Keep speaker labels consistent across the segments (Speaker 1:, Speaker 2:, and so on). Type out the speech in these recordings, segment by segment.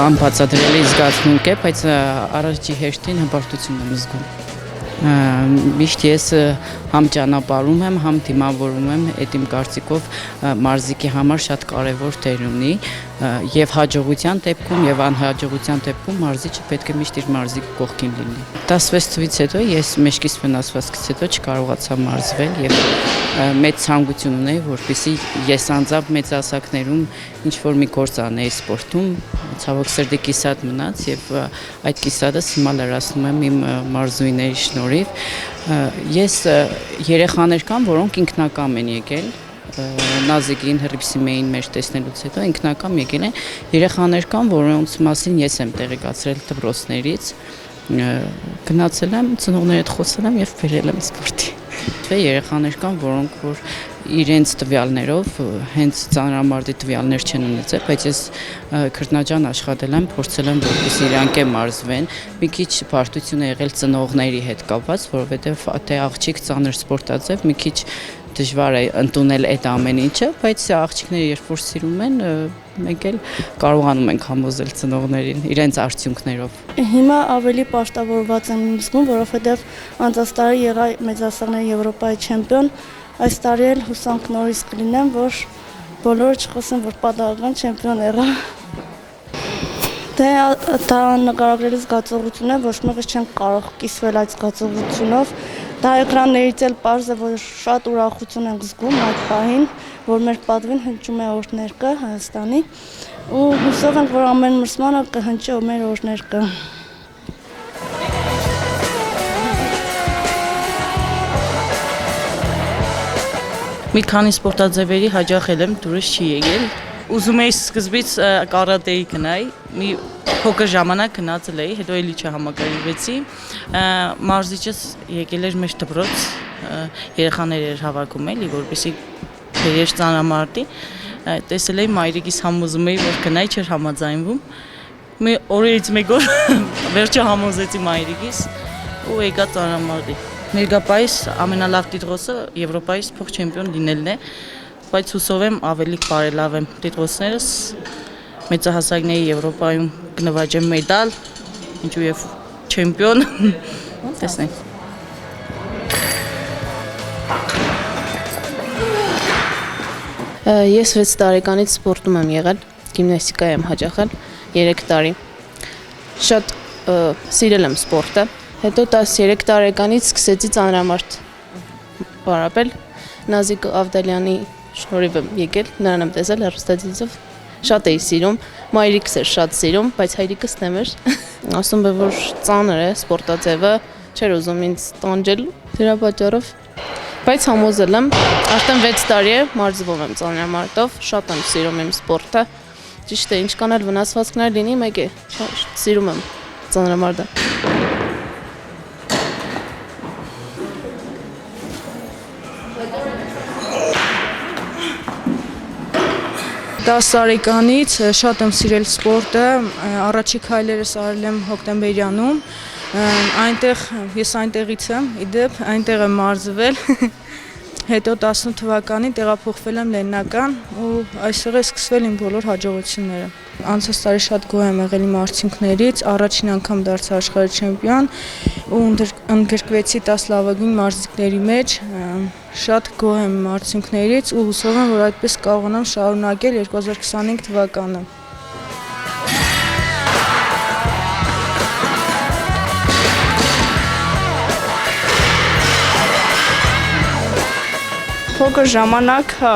Speaker 1: անբացատրելի զգացմունք է, բայց առաջի հերթին հպարտություն եմ զգում։ Միշտ ես համ ճանապարհում եմ, համ դիմավորում եմ, այդ իմ կարծիքով մարզիկի համար շատ կարևոր դեր ունի եւ հաջողության դեպքում եւ անհաջողության դեպքում մարզիչը պետք է միշտ իր մարզիկի կողքին լինի։ 16 թվականից հետո ես մեջքից վնասվածքից հետո չկարողացա մարզվել եւ մեծ ցանկություն ունեի, որպեսզի ես անձամբ մեծ ասակներում ինչ որ մի գործ անեի սպորտում, ցավոք սրտի կիսատ մնաց եւ այդ կիսատը հիմա լրացնում եմ իմ մարզուհիների շնորհիվ։ Ես երեխաներ կան, որոնք ինքնակամ են եկել, Նազիկին հրիփսիմեին մեջ տեսնելուց հետո ինքնակամ եկել են, երեխաներ կան, որոնց մասին ես եմ տեղեկացրել դպրոցներից, գնացել եմ, ծնողների հետ խոսել եմ եւ բերել եմ սպորտի։ Երեխաներ կան, որոնք որ իրենց տվյալներով հենց ծանրամարտի տվյալներ չեն ունեցել, բայց ես քրտնաջան աշխատել եմ, փորձել եմ որպեսզի իրանք մարզվեն։ Մի քիչ բարդություն է եղել ծնողների հետ կապված, որովհետև թե աղջիկ ծանր սպորտաձև մի քիչ դժվար է ընդունել այդ ամեն ինչը, բայց աղջիկները երբ որ սիրում են, մենք էլ կարողանում ենք համոզել ծնողներին իրենց արդյունքներով։
Speaker 2: Հիմա ավելի պաշտավորված եմ զգում, որովհետև անցած տարի եղա մեծահասակների Եվրոպայի չեմպիոն, այս տարի էլ հուսանք նորից կլինեմ, որ բոլորը չխոսեն, որ պատահական չեմպիոն եղա։ Դա նկարագրելի զգացողություն է, ոչ մեկս չենք կարող կիսվել այդ զգացողությունով։ Դա էկրաններից էլ պարզ է, որ շատ ուրախություն ենք զգում այդ պահին, որ մեր պատվին հնչում է օրհներկը Հայաստանի, ու հուսով ենք, որ ամեն մրցմանը կհնչի մեր օրհներկը։
Speaker 3: Մի քանի սպորտաձևերի հաճախել եմ, դուրս չի եկել։ Ուզում էի սկզբից կարատեի գնայի, մի փոքր ժամանակ գնացել էի, հետո էլի չհամակարգվեցի։ Մարզիչս եկել էր մեր դպրոց, երեխաներ էր հավաքում էլի, որպեսզի բերեր ծանրամարտի։ Տեսել էի մայրիկիս համոզում էի, որ գնայի, չէր համաձայնվում։ Մի օրերից մեկ օր վերջը համոզեցի մայրիկիս ու եկա ծանրամարտի։ Ներկայիս ամենալավ տիտղոսը Եվրոպայից փոխ չեմպիոն լինելն է, բայց հուսով եմ ավելի բարելավեմ տիտղոսներս, մեծահասակների Եվրոպայում կնվաճեմ մեդալ, ինչու եւ չեմպիոն, տեսնենք։
Speaker 4: Ես 6 տարեկանից սպորտում եմ եղել, գիմնաստիկայի եմ հաճախել 3 տարի։ Շատ սիրել եմ սպորտը։ Հետո 13 տարեկանից սկսեցի ծանրամարտ պարապել, Նազիկ Ավդալյանի շնորհիվ եմ եկել, նրան եմ տեսել հեռուստացույցով, շատ էի սիրում, մայրիկս էր շատ սիրում, բայց հայրիկս դեմ էր, ասում է, որ ծանր է սպորտաձևը, չէր ուզում ինձ տանջել դրա պատճառով, բայց համոզել եմ, արդեն 6 տարի է մարզվում եմ ծանրամարտով, շատ եմ սիրում իմ սպորտը, ճիշտ է, ինչքան էլ վնասվածքներ լինի, մեկ է, սիրում եմ ծանրամարտը։
Speaker 5: 10 տարեկանից շատ եմ սիրել սպորտը, առաջի քայլերս արել եմ Հոկտեմբերյանում, ես այնտեղից եմ, իդեպ այնտեղ եմ մարզվել, հետո 18 թվականին տեղափոխվել եմ Լեննական ու այստեղ է սկսվել իմ բոլոր հաջողությունները։ Անցած տարի շատ գոհ եմ եղել իմ արդյունքներից, առաջին անգամ դարձա աշխարհի չեմպիոն ու ընդգրկվեցի 10 լավագույն մարզիկների մեջ, շատ գոհ եմ իմ արդյունքներից ու հուսով եմ, որ այդպես կարողանամ շարունակել 2025 թվականը։
Speaker 6: Փոքր ժամանակ, հա,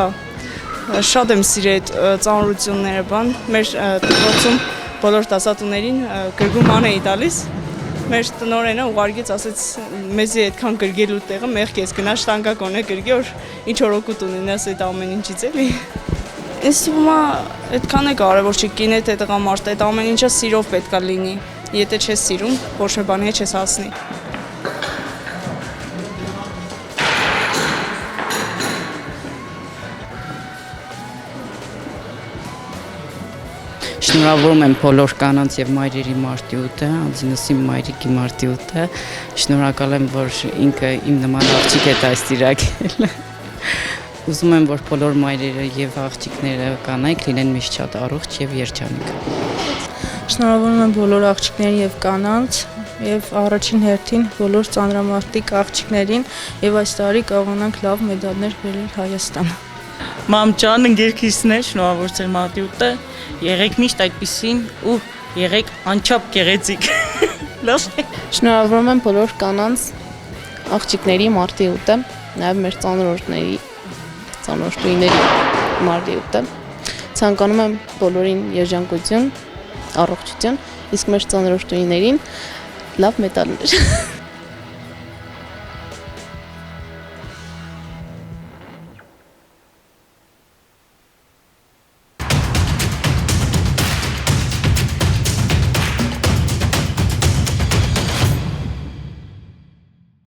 Speaker 6: շատ եմ սիրել ծանրությունները, մեր դպրոցում բոլոր դասատուներին գրգում էի տալիս, մեր տնօրենը ուղարկեց, ասեց մեզի այդքան գրգելու տեղը մեղք ես գնա շտանգա կոնե գրգի, որ ինչ որ օգուտ ունենաս այդ ամեն ինչից էլի։ Ինձ թվում է այդքան է կարևոր չի կինը թե տղամարդը, այդ ամեն ինչը սիրով պետք է լինի, եթե չես սիրում, ոչ մի բանի հետ չես հասնի։
Speaker 1: Շնորհավորում եմ բոլոր կանանց եւ մայրերի մարտիուտը, անձինս իմ մայրիկի մարտիուտը, շնորհակալ եմ, որ ինքը իմ նման աղջիկ է դաստիարակել։ Ուզում եմ, որ բոլոր մայրերը եւ աղջիկները կանայք լինեն միշտ շատ առողջ եւ երջանիկ։
Speaker 5: Շնորհավորում եմ բոլոր աղջիկներին եւ կանանց եւ առաջին հերթին բոլոր ծանրամարտիկ աղջիկներին եւ այս տարի կարողանանք լավ մեդալներ բերել Հայաստան։
Speaker 3: Մամ ջան, ընկերքիցն է, շնորհավորել մարտի 8-ը։ Եղեք միշտ այդպեսին ու եղեք անչափ գեղեցիկ։ Լավ։
Speaker 4: Շնորհավորում եմ բոլոր կանանց աղջիկների մարտի 8-ը, նաեւ մեր ծանրորդների, ծանրորդուիների մարտի 8-ը։ Ցանկանում եմ բոլորին երջանկություն, առողջություն, իսկ մեր ծանրորդուիներին լավ մեդալներ։